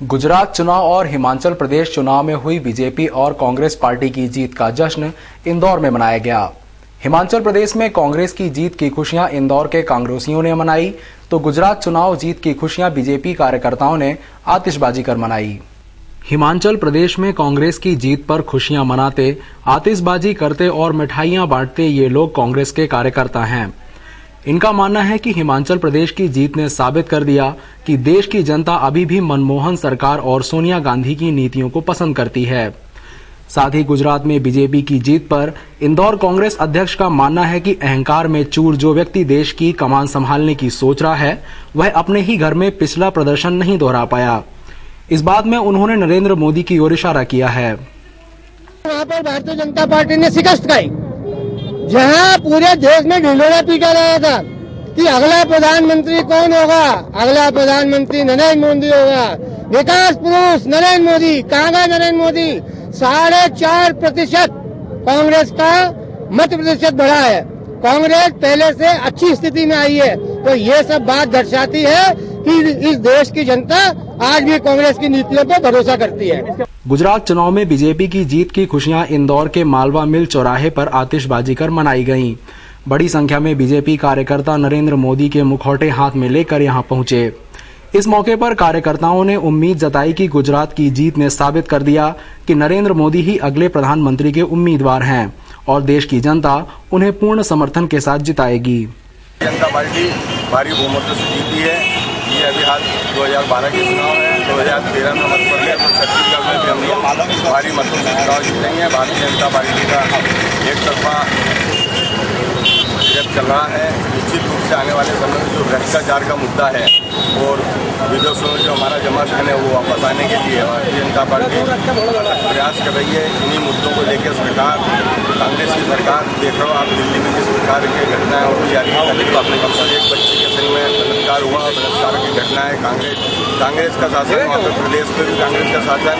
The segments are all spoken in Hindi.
गुजरात चुनाव और हिमाचल प्रदेश चुनाव में हुई बीजेपी और कांग्रेस पार्टी की जीत का जश्न इंदौर में मनाया गया। हिमाचल प्रदेश में कांग्रेस की जीत की खुशियां इंदौर के कांग्रेसियों ने मनाई, तो गुजरात चुनाव जीत की खुशियां बीजेपी कार्यकर्ताओं ने आतिशबाजी कर मनाई। हिमाचल प्रदेश में कांग्रेस की जीत पर खुशियां मनाते, आतिशबाजी करते और मिठाइयां बांटते ये लोग कांग्रेस के कार्यकर्ता हैं। इनका मानना है कि हिमाचल प्रदेश की जीत ने साबित कर दिया कि देश की जनता अभी भी मनमोहन सरकार और सोनिया गांधी की नीतियों को पसंद करती है। साथ ही गुजरात में बीजेपी की जीत पर इंदौर कांग्रेस अध्यक्ष का मानना है कि अहंकार में चूर जो व्यक्ति देश की कमान संभालने की सोच रहा है, वह अपने ही घर में पिछला प्रदर्शन नहीं दोहरा पाया। इस बात में उन्होंने नरेंद्र मोदी की ओर इशारा किया है। यहाँ पर भारतीय जनता पार्टी ने शिकस्त खाई, जहाँ पूरे देश में ढिंढोरा पीटा रहा था कि अगला प्रधानमंत्री कौन होगा, अगला प्रधानमंत्री नरेंद्र मोदी होगा, विकास पुरुष नरेंद्र मोदी। कहाँ गए नरेंद्र मोदी? 4.5% कांग्रेस का मत प्रतिशत बढ़ा है। कांग्रेस पहले से अच्छी स्थिति में आई है, तो ये सब बात दर्शाती है कि इस देश की जनता आज भी कांग्रेस की नीतियों पर भरोसा करती है। गुजरात चुनाव में बीजेपी की जीत की खुशियां इंदौर के मालवा मिल चौराहे पर आतिशबाजी कर मनाई गईं। बड़ी संख्या में बीजेपी कार्यकर्ता नरेंद्र मोदी के मुखौटे हाथ में लेकर यहां पहुंचे। इस मौके पर कार्यकर्ताओं ने उम्मीद जताई कि गुजरात की जीत ने साबित कर दिया कि नरेंद्र मोदी ही अगले प्रधानमंत्री के उम्मीदवार हैं और देश की जनता उन्हें पूर्ण समर्थन के साथ जिताएगी। जनता पार्टी भारी बहुमत से जीती है। ये अभी हाल 2012 के चुनाव है, 2013 में मत पड़े तो छत्तीसगढ़ में भी हम लोग भारी मतों से चुनाव जीतेंगे हैं। भारतीय जनता पार्टी का एक तरफा जब चल रहा है, निश्चित रूप से आने वाले समय में जो भ्रष्टाचार का मुद्दा है और विदेशों में जो हमारा जमा धन है वो वापस आने के लिए भारतीय जनता पार्टी प्रयास कर रही है। इन्हीं मुद्दों को लेकर सरकार, कांग्रेस की सरकार, देख रहे हो आप दिल्ली में जिस प्रकार की घटनाएं होती जा रही है, अपने कम से एक बच्चे के संग में बलात्कार हुआ, बलात्कार की घटनाएं, कांग्रेस का शासन, वहाँ पर प्रदेश में भी कांग्रेस का शासन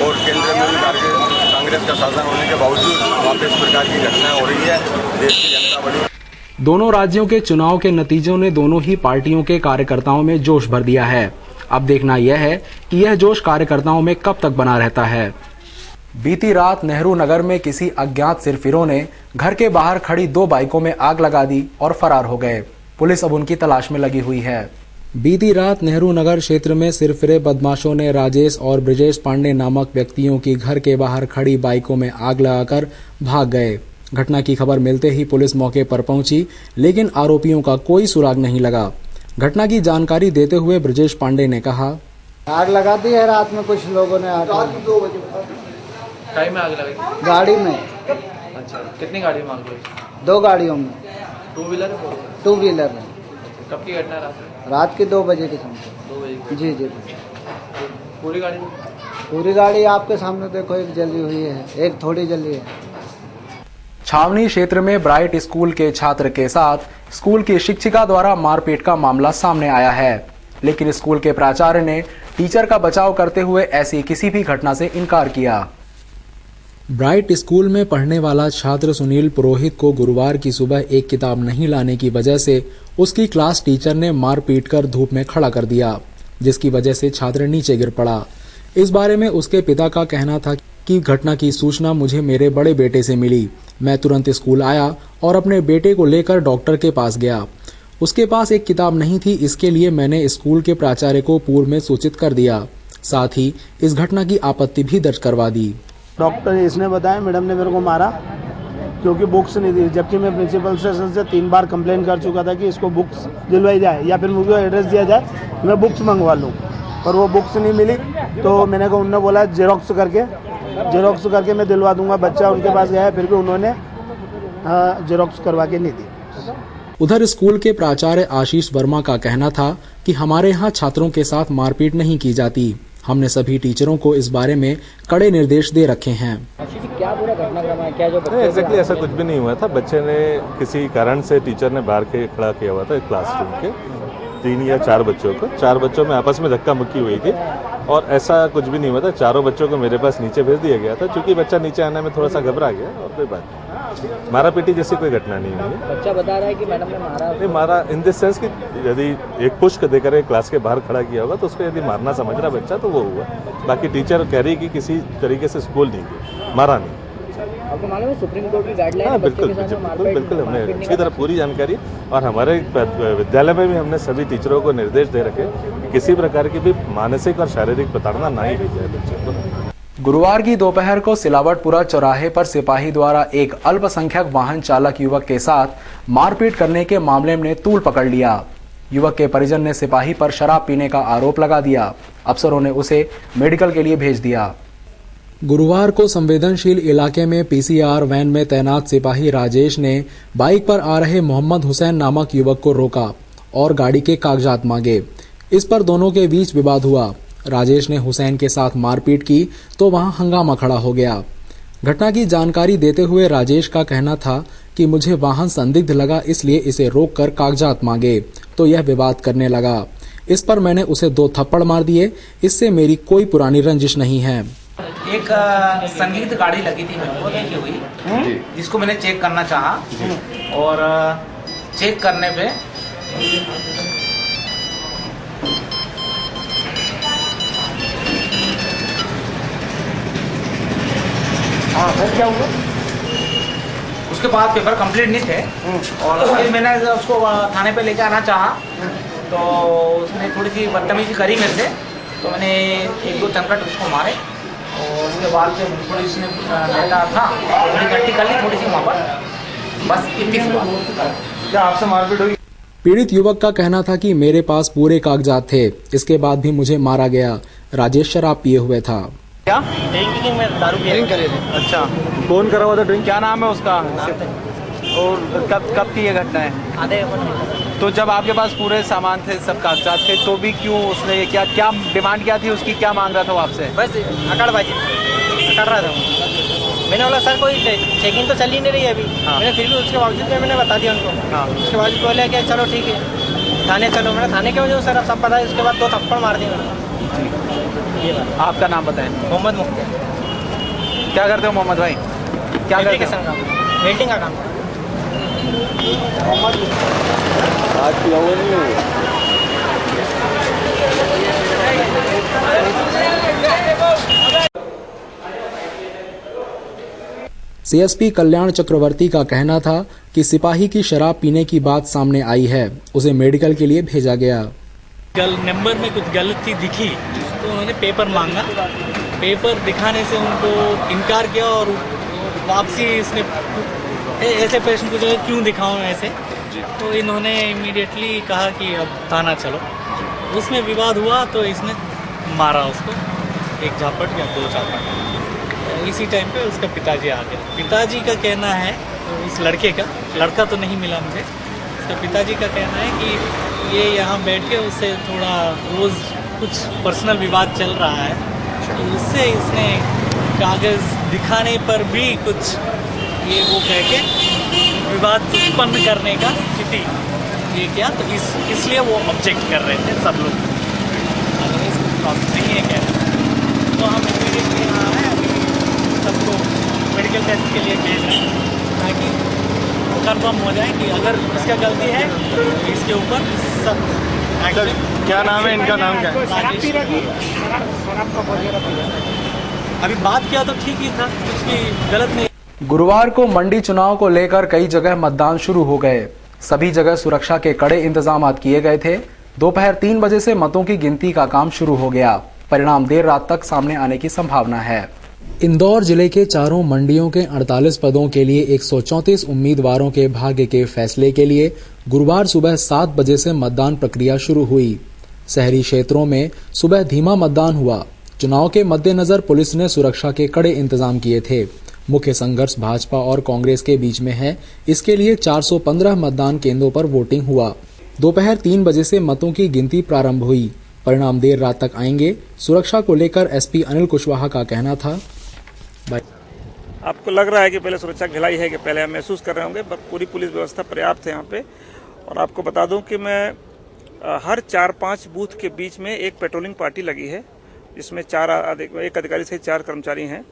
और केंद्र में भी कांग्रेस का शासन होने के बावजूद वहाँ पर इस प्रकार की घटनाएं हो रही है। देश की जनता बड़ी दोनों राज्यों के चुनाव के नतीजों ने दोनों ही पार्टियों के कार्यकर्ताओं में जोश भर दिया है। अब देखना यह है कि यह जोश कार्यकर्ताओं में कब तक बना रहता है। बीती रात नेहरू नगर में किसी अज्ञात सिरफिरों ने घर के बाहर खड़ी 2 बाइकों में आग लगा दी और फरार हो गए। पुलिस अब उनकी तलाश में लगी हुई है। बीती रात नेहरू नगर क्षेत्र में सिरफिरे बदमाशों ने राजेश और ब्रजेश पांडे नामक व्यक्तियों की घर के बाहर खड़ी बाइकों में आग लगाकर भाग गए। घटना की खबर मिलते ही पुलिस मौके पर पहुंची, लेकिन आरोपियों का कोई सुराग नहीं लगा। घटना की जानकारी देते हुए ब्रजेश पांडे ने कहा, आग लगा दी है रात में कुछ लोगों ने। आग 2 बजे टाइम में आग लगाई गाड़ी में। अच्छा, कितनी गाड़ी में आग लगी? 2 गाड़ियों में। 2 व्हीलर? 2 व्हीलर में। कब की घटना? रात के 2 बजे के समय। 2 बजे? जी। पूरी गाड़ी में? पूरी गाड़ी आपके सामने देखो, एक जली हुई है, एक थोड़ी जली है। छावनी क्षेत्र में ब्राइट स्कूल के छात्र के साथ स्कूल की शिक्षिका द्वारा मारपीट का मामला सामने आया है, लेकिन स्कूल के प्राचार्य ने टीचर का बचाव करते हुए ऐसी किसी भी घटना से इनकार किया। ब्राइट स्कूल में पढ़ने वाला छात्र सुनील पुरोहित को गुरुवार की सुबह एक किताब नहीं लाने की वजह से उसकी क्लास टीचर ने मारपीट कर धूप में खड़ा कर दिया, जिसकी वजह से छात्र नीचे गिर पड़ा। इस बारे में उसके पिता का कहना था कि घटना की सूचना मुझे मेरे बड़े बेटे से मिली। मैं तुरंत स्कूल आया और अपने बेटे को लेकर डॉक्टर के पास गया। उसके पास एक किताब नहीं थी, इसके लिए मैंने स्कूल के प्राचार्य को पूर्व में सूचित कर दिया। साथ ही इस घटना की आपत्ति भी दर्ज करवा दी। डॉक्टर इसने बताया मैडम ने मेरे को मारा क्योंकि बुक्स नहीं दी, जबकि मैं प्रिंसिपल से 3 बार कंप्लेन कर चुका था कि इसको बुक्स दिलवाई जाए या फिर मुझे एड्रेस दिया जाए, मैं बुक्स मंगवा लूँ। और वो बुक्स नहीं मिली तो मैंने को उन्होंने बोला जेरोक्स करके मैं दिलवा दूंगा। बच्चा उनके पास गया, फिर भी उन्होंने जेरोक्स करवा के नहीं दी। उधर स्कूल के प्राचार्य आशीष वर्मा का कहना था कि हमारे यहाँ छात्रों के साथ मारपीट नहीं की जाती। हमने सभी टीचरों को इस बारे में कड़े निर्देश दे रखे हैं। क्या पूरा घटनाक्रम है? क्या जो एग्जैक्टली ऐसा कुछ भी नहीं हुआ था। बच्चे ने किसी कारण से टीचर ने बाहर के खड़ा किया हुआ था क्लासरूम के 3 या 4 बच्चों को। 4 बच्चों में आपस में धक्का मुक्की हुई थी और ऐसा कुछ भी नहीं हुआ था। चारों बच्चों को मेरे पास नीचे भेज दिया गया था, क्योंकि बच्चा नीचे आने में थोड़ा सा घबरा गया और कोई बात नहीं। मारा पीटी जैसी कोई घटना नहीं हुई है। बच्चा बता रहा है कि मैडम ने मारा। नहीं मारा इन द सेंस कि यदि एक पुश देकर क्लास के बाहर खड़ा किया होगा तो उसको यदि मारना समझ रहा बच्चा तो वो हुआ। बाकी टीचर कह रही कि किसी तरीके से स्कूल नहीं किया, मारा नहीं। आपको मालूम है सुप्रीम कोर्ट की गाइडलाइन है बिल्कुल बिल्कुल हमने अच्छी तरह पूरी जानकारी, और हमारे विद्यालय में भी हमने सभी टीचरों को निर्देश दे रखे कि किसी प्रकार की भी मानसिक और शारीरिक प्रताड़ना ना ही दी जाए बच्चों को। गुरुवार की दोपहर को सिलावटपुरा चौराहे पर सिपाही द्वारा एक अल्पसंख्यक वाहन चालक युवक के साथ मारपीट करने के मामले में तूल पकड़ लिया। युवक के परिजन ने सिपाही पर शराब पीने का आरोप लगा दिया। अफसरों ने उसे मेडिकल के लिए भेज दिया। गुरुवार को संवेदनशील इलाके में पीसीआर वैन में तैनात सिपाही राजेश ने बाइक पर आ रहे मोहम्मद हुसैन नामक युवक को रोका और गाड़ी के कागजात मांगे। इस पर दोनों के बीच विवाद हुआ। राजेश ने हुसैन के साथ मारपीट की तो वहां हंगामा खड़ा हो गया। घटना की जानकारी देते हुए राजेश का कहना था कि मुझे वाहन संदिग्ध लगा, इसलिए इसे रोककर कागजात मांगे तो यह विवाद करने लगा। इस पर मैंने उसे 2 थप्पड़ मार दिए। इससे मेरी कोई पुरानी रंजिश नहीं है। एक संदिग्ध गाड़ी लगी थी मेरे को देखी हुई, जिसको मैंने चेक करना चाहा और चेक करने पे फिर क्या हुआ? उसके बाद पेपर कंप्लीट नहीं थे और फिर मैंने उसको थाने पे लेके आना चाहा तो उसने थोड़ी सी बदतमीजी करी मेरे से, तो मैंने 1-2 चंकट उसको मारे और उसके बाद जब पुलिस ने लेटा था थोड़ी इकट्ठी कर ली थोड़ी सी वहाँ पर, बस इतनी सी बात। क्या आपसे मारपीट हुई? पीड़ित युवक का कहना था कि मेरे पास पूरे कागजात थे, इसके बाद भी मुझे मारा गया। राजेश शराब पिए हुए था। क्या ड्रिंकिंग में दारू ड्रिंक करे थे? अच्छा, कौन करा हुआ था ड्रिंक? क्या नाम है उसका? और कब की ये घटना है? आधे। तो जब आपके पास पूरे सामान थे, सब कागजात थे, तो भी क्यों उसने क्या क्या डिमांड क्या थी उसकी, क्या मांग रहा था वो आपसे? बस अकड़बाजी अकड़ रहा था। मैंने बोला सर कोई चेकिंग तो चल ही नहीं रही है अभी। हाँ। मैंने फिर भी उसके बावजूद में मैंने बता दिया उनको। हाँ। उसके बाद बोले कि चलो ठीक है थाने चलो। मैंने थाने के वजह सर सब पता है। उसके बाद 2 थप्पड़ मार दिए मैंने। ये आपका नाम बताएं? मोहम्मद मुख्तार। क्या करते हो मोहम्मद भाई? क्या करते हो? वेल्डिंग का काम। सीएसपी कल्याण चक्रवर्ती का कहना था कि सिपाही की शराब पीने की बात सामने आई है, उसे मेडिकल के लिए भेजा गया। नंबर में कुछ गलती दिखी तो उन्होंने पेपर मांगा। पेपर दिखाने से उनको इनकार किया और वापसी इसने ऐसे पेशेंट को जो है क्यों दिखाऊं ऐसे, तो इन्होंने इमीडिएटली कहा कि अब थाना चलो। उसमें विवाद हुआ तो इसने मारा उसको 1 झापट या 2 झापट। इसी टाइम पे उसका पिताजी आ गया। पिताजी का कहना है, उस लड़के का, लड़का तो नहीं मिला मुझे, उसका पिताजी का कहना है कि ये यहाँ बैठ के उससे थोड़ा रोज़ कुछ पर्सनल विवाद चल रहा है, तो उससे इसने कागज़ दिखाने पर भी कुछ ये वो कह के विवाद उत्पन्न करने का स्थिति ये किया, तो इसलिए वो ऑब्जेक्ट कर रहे थे सब लोग। इसको प्रॉब्लम नहीं है क्या, तो हम इमीडिएटली यहाँ आए, अभी सबको मेडिकल टेस्ट के लिए भेज रहे हैं ताकि कंफर्म हो जाए कि अगर इसका गलती है तो इसके ऊपर सब एक्शन। क्या नाम है इनका? नाम क्या है? अभी बात किया तो ठीक ही था, कुछ भी गलत नहीं। गुरुवार को मंडी चुनाव को लेकर कई जगह मतदान शुरू हो गए। सभी जगह सुरक्षा के कड़े इंतजाम किए गए थे। दोपहर 3 बजे से मतों की गिनती का काम शुरू हो गया। परिणाम देर रात तक सामने आने की संभावना है। इंदौर जिले के चारों मंडियों के 48 पदों के लिए 134 उम्मीदवारों के भाग्य के फैसले के लिए गुरुवार सुबह 7 बजे से मतदान प्रक्रिया शुरू हुई। शहरी क्षेत्रों में सुबह धीमा मतदान हुआ। चुनाव के मद्देनजर पुलिस ने सुरक्षा के कड़े इंतजाम किए थे। मुख्य संघर्ष भाजपा और कांग्रेस के बीच में है। इसके लिए 415 मतदान केंद्रों पर वोटिंग हुआ। दोपहर 3 बजे से मतों की गिनती प्रारंभ हुई। परिणाम देर रात तक आएंगे। सुरक्षा को लेकर एसपी अनिल कुशवाहा का कहना था, आपको लग रहा है कि पहले सुरक्षा ढिलाई है कि पहले हम महसूस कर रहे होंगे, पर पूरी पुलिस व्यवस्था पर्याप्त है यहाँ पे। और आपको बता दूं कि मैं हर 4-5 बूथ के बीच में एक पेट्रोलिंग पार्टी लगी है, जिसमें एक अधिकारी से 4 कर्मचारी हैं।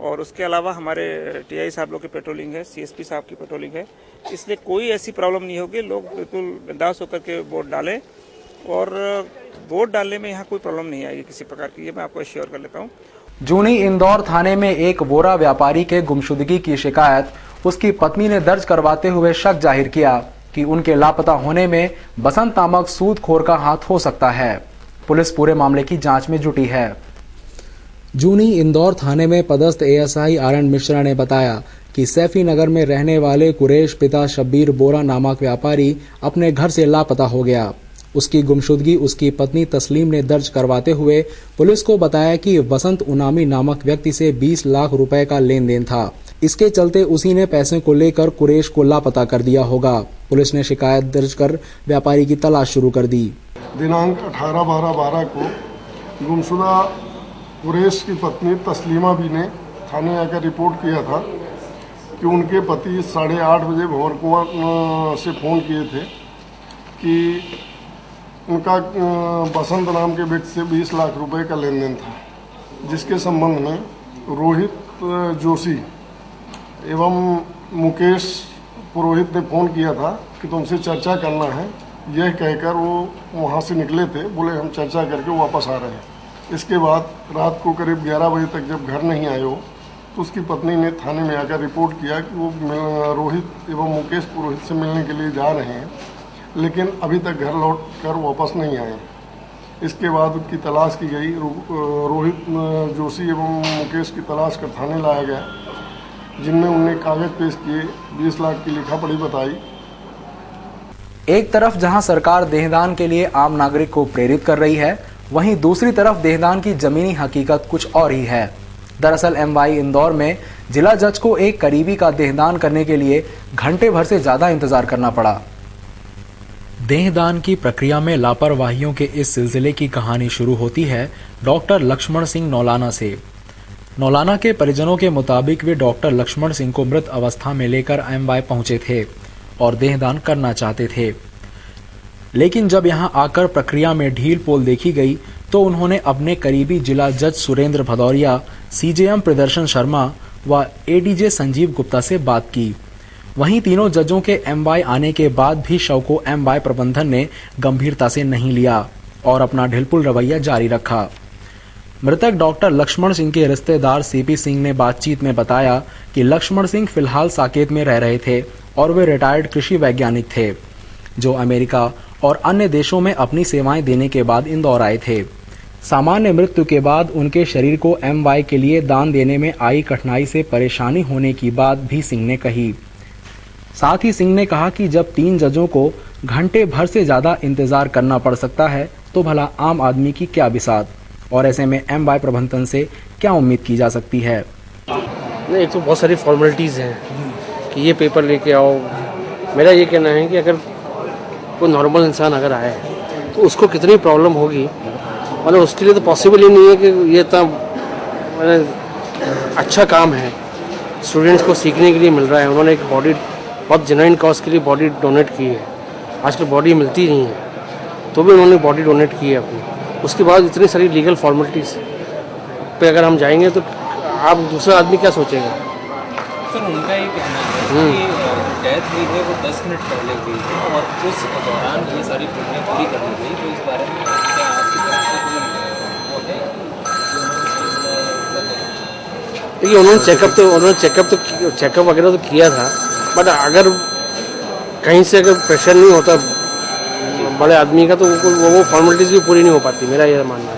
और उसके अलावा हमारे टीआई साहब लोग की पेट्रोलिंग है, सीएसपी साहब की पेट्रोलिंग है, इसलिए कोई ऐसी प्रॉब्लम नहीं होगी। लोग बिल्कुल बिंदास होकर के वोट डालें और वोट डालने में यहाँ कोई प्रॉब्लम नहीं आएगी किसी प्रकार की, ये मैं आपको एश्योर कर लेता हूँ। जूनी इंदौर थाने में एक बोरा व्यापारी के गुमशुदगी की शिकायत उसकी पत्नी ने दर्ज करवाते हुए शक जाहिर किया कि उनके लापता होने में बसंत नामक सूदखोर का हाथ हो सकता है। पुलिस पूरे मामले की जांच में जुटी है। जूनी इंदौर थाने में पदस्थ एएसआई आरएन मिश्रा ने बताया कि सैफी नगर में रहने वाले कुरैश पिता शब्बीर बोरा नामक व्यापारी अपने घर से लापता हो गया। उसकी गुमशुदगी उसकी पत्नी तस्लीम ने दर्ज करवाते हुए पुलिस को बताया कि वसंत उनामी नामक व्यक्ति से 20 लाख रुपए का लेन देन था। इसके चलते उसी ने पैसे को लेकर कुरैश को लापता कर दिया होगा। पुलिस ने शिकायत दर्ज कर व्यापारी की तलाश शुरू कर दी। दिनांक 18/12/12 को गुमशुदा कुरैश की पत्नी तस्लीमा भी ने थाने आकर रिपोर्ट किया था कि उनके पति 8:30 बजे भंवरकुंवर से फ़ोन किए थे कि उनका बसंत नाम के व्यक्ति से 20 लाख रुपए का लेन देन था, जिसके संबंध में रोहित जोशी एवं मुकेश पुरोहित ने फ़ोन किया था कि तुमसे चर्चा करना है। यह कहकर वो वहाँ से निकले थे, बोले हम चर्चा करके वापस आ रहे हैं। इसके बाद रात को करीब 11 बजे तक जब घर नहीं आए हो तो उसकी पत्नी ने थाने में आकर रिपोर्ट किया कि वो रोहित एवं मुकेश पुरोहित से मिलने के लिए जा रहे हैं, लेकिन अभी तक घर लौट कर वापस नहीं आए। इसके बाद उनकी तलाश की गई। रोहित जोशी एवं मुकेश की तलाश कर थाने लाया गया, जिनमें उन्हें कागज पेश किए, 20 लाख की लिखा पढ़ी बताई। एक तरफ जहां सरकार देहदान के लिए आम नागरिक को प्रेरित कर रही है, वहीं दूसरी तरफ देहदान की जमीनी हकीकत कुछ और ही है। दरअसल एमवाई इंदौर में जिला जज को एक करीबी का देहदान करने के लिए घंटे भर से ज्यादा इंतजार करना पड़ा। देहदान की प्रक्रिया में लापरवाहियों के इस सिलसिले की कहानी शुरू होती है डॉक्टर लक्ष्मण सिंह नौलाना से। नौलाना के परिजनों के मुताबिक वे डॉक्टर लक्ष्मण सिंह को मृत अवस्था में लेकर एमवाई पहुंचे थे और देहदान करना चाहते थे, लेकिन जब यहां आकर प्रक्रिया में ढील पोल देखी गई तो उन्होंने अपने करीबी जिला जज सुरेंद्र भदौरिया, सीजेएम प्रदर्शन शर्मा व एडीजे संजीव गुप्ता से बात की। वहीं तीनों जजों के एमवाई आने के बाद भी शव को एमवाई प्रबंधन ने गंभीरता से नहीं लिया और अपना ढिलपुल रवैया जारी रखा। मृतक डॉक्टर लक्ष्मण सिंह के रिश्तेदार सीपी सिंह ने बातचीत में बताया कि लक्ष्मण सिंह फिलहाल साकेत में रह रहे थे और वे रिटायर्ड कृषि वैज्ञानिक थे, जो अमेरिका और अन्य देशों में अपनी सेवाएं देने के बाद इंदौर आए थे। सामान्य मृत्यु के बाद उनके शरीर को एमवाई के लिए दान देने में आई कठिनाई से परेशानी होने की बात भी सिंह ने कही। साथ ही सिंह ने कहा कि जब 3 जजों को घंटे भर से ज्यादा इंतजार करना पड़ सकता है तो भला आम आदमी की क्या बिसात, और ऐसे में एमवाई प्रबंधन से क्या उम्मीद की जा सकती है। एक तो बहुत सारी फॉर्मेलिटीज़ हैं कि ये पेपर लेके आओ। मेरा ये कहना है कि अगर कोई नॉर्मल इंसान अगर आए तो उसको कितनी प्रॉब्लम होगी, मतलब उसके लिए तो पॉसिबल ही नहीं है कि ये इतना अच्छा काम है, स्टूडेंट्स को सीखने के लिए मिल रहा है। उन्होंने एक बॉडी बहुत जेन्युइन कॉज के लिए बॉडी डोनेट की है। आजकल बॉडी मिलती नहीं है तो भी उन्होंने बॉडी डोनेट की है अपनी। उसके बाद इतनी सारी लीगल फॉर्मेलिटीज़ पे अगर हम जाएंगे तो आप दूसरा आदमी क्या सोचेगा। सर उनका ये कहना है कि डेथ हुई है वो 10 मिनट पहले हुई है और उस दौरान ये सारी प्रक्रिया पूरी कर ली गई, तो इस बारे में क्या आपकी तरफ से वो है? देखिए उन्होंने चेकअप वगैरह तो किया था, बट अगर कहीं से अगर प्रेशर नहीं होता बड़े आदमी का तो वो फॉर्मेलिटीज भी पूरी नहीं हो पाती, मेरा ये मानना है।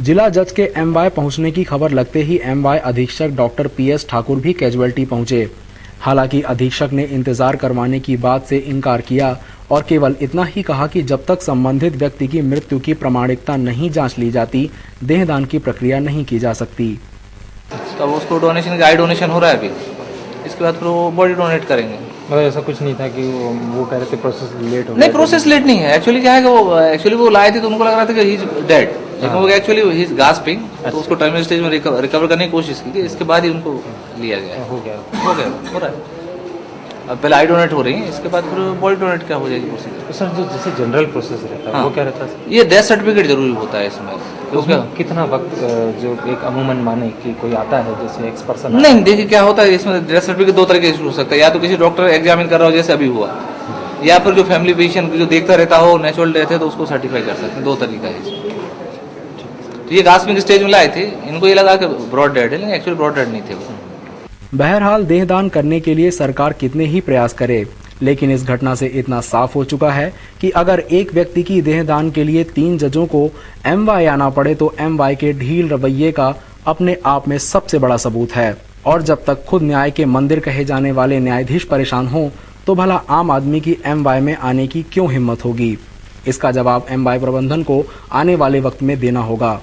जिला जज के एमवाई पहुंचने की खबर लगते ही एमवाई अधीक्षक डॉक्टर पीएस ठाकुर भी कैजुअलिटी पहुंचे। हालांकि अधीक्षक ने इंतजार करवाने की बात से इनकार किया और केवल इतना ही कहा कि जब तक संबंधित व्यक्ति की मृत्यु की प्रामाणिकता नहीं जांच ली जाती, देहदान की प्रक्रिया नहीं की जा सकती। तब उसको डोनेशन का आई डोनेशन हो रहा है अभी, इसके बाद फिर वो बॉडी डोनेट करेंगे। मतलब ऐसा कुछ नहीं था कि वो कह रहे थे प्रोसेस लेट हो गया? नहीं, प्रोसेस लेट नहीं है। एक्चुअली क्या है कि वो लाए थे तो उनको लग रहा था कि ही इज डेड, लेकिन वो एक्चुअली ही इज गास्पिंग, तो उसको टर्मिनल स्टेज में रिकवर करने की कोशिश की थी। इसके बाद ही उनको लिया गया। हो रहा है। अब पहले आई डोनेट हो रही है, इसके बाद फिर बॉडी डोनेट क्या हो जाएगी प्रोसेस। तो सर जो जैसे जनरल प्रोसेस रहता है वो क्या रहता है? ये डेथ सर्टिफिकेट जरूरी होता है इसमें, तो उसका कितना वक्त जो एक अमूमन माने कि कोई आता है जैसे एक्स पर्सन नहीं, देखिए क्या होता है इसमें डेथ सर्टिफिकेट दो तरह के हो सकता है, या तो किसी डॉक्टर एग्जामिन कर रहा हो जैसे अभी हुआ, या फिर जो फैमिली फिजिशियन जो देखता रहता हो नेचुरल डेथ है तो उसको सर्टिफाई कर सकते हैं, दो तरीका है इसमें। तो ये गास्पिंग स्टेज में लाए थे, इनको ये लगा कि ब्रॉड डेड है, लेकिन एक्चुअली ब्रॉड डेड नहीं थे वो। बहरहाल देहदान करने के लिए सरकार कितने ही प्रयास करे, लेकिन इस घटना से इतना साफ हो चुका है कि अगर एक व्यक्ति की देहदान के लिए 3 जजों को एमवाय आना पड़े तो एमवाय के ढील रवैये का अपने आप में सबसे बड़ा सबूत है। और जब तक खुद न्याय के मंदिर कहे जाने वाले न्यायाधीश परेशान हों तो भला आम आदमी की एमवाय में आने की क्यों हिम्मत होगी? इसका जवाब एमवाय प्रबंधन को आने वाले वक्त में देना होगा।